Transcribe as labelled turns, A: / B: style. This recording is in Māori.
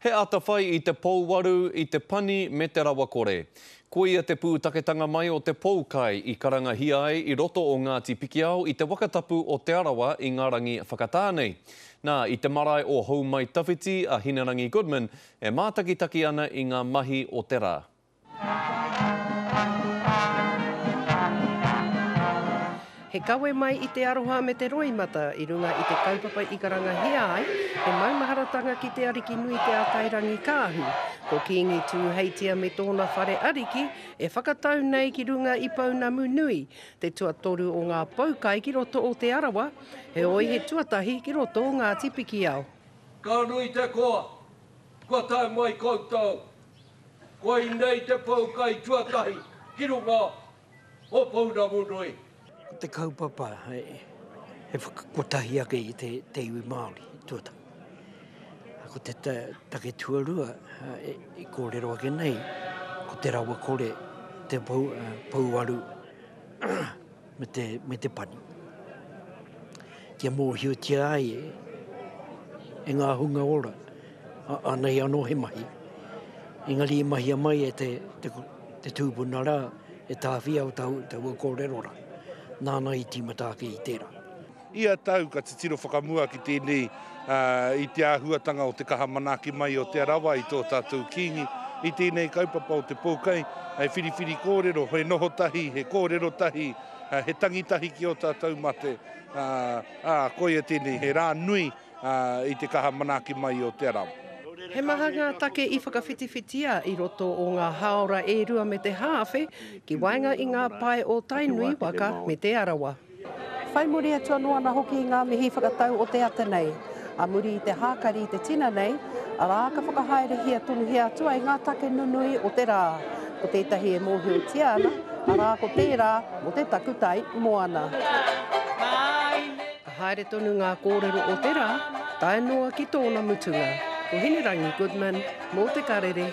A: He ata whai I te pouwaru I te pani me te rawa kore. Ko ia te pūtaketanga mai o te poukai I karangahia ai I roto o Ngāti Pikiao I te wakatapu o te arawa I ngā rangi whakatānei. Nā, I te marae o Haumai Tawhiti a Hinerangi Goodman e mātakitaki ana I ngā mahi o te rā.
B: He kawe mai I te aroha me te roimata I runga I te kaupapa I ka rangahia ai, he maumaharatanga ki te ariki nui te atairangi kāhu. Ko Kingi tūheitia me tōna whare ariki, e whakatau nei ki runga I Pounamu Nui, te tuatoru o ngā poukai ki roto o te arawa, he oi he tuatahi ki roto o Ngāti Pikiao.
C: Ka nui te koa, kua tai mai koutou, koi nei te poukai tuatahi ki runga o Pounamu Nui.
D: Te kaupapa he whakakotahi ake I te iwi Māori tuatahi. Ko te take tuarua I kōrero ake nei, ko te rawa kore, te pouaru me te pani. Kia mōhiotia ai e ngā hunga ora, anei anō he mahi. Engari I mahi a mai e te tūpuna rā, e tāwhia o tau kōrero rā. Nāna I tīmata ake I tērā.
E: Ia tau ka te tiro whakamua ki tēnei I te āhuatanga o te kaha manaki mai o te arawa I tō tātou Kingi. I tēnei kaupapa o te poukai, he whiriwhiri kōrero, he noho tahi, he kōrero tahi, he tangitahi ki o tātou mate. Koia tēnei, he rā nui I te kaha manaki mai o te arawa.
B: He maha ngā take I whakawhitiwhitia I roto o ngā haora e rua me te hāwhe, ki wainga I ngā pai o Tainui waka me te arawa.
F: Whai muri atua noana hoki I ngā mihi whakatau o te ata nei. A muri I te hākari I te tina nei, a rā ka whakahaere hia tonu hia atua I ngā take nunui o te rā. Ko tētahi e mōhio tiana, a rā ko tērā mo te takutai moana. Ka haere tonu ngā kōrero o te rā, tae noa ki tōna mutunga. Ko Hinerangi Goodman, mō te karere.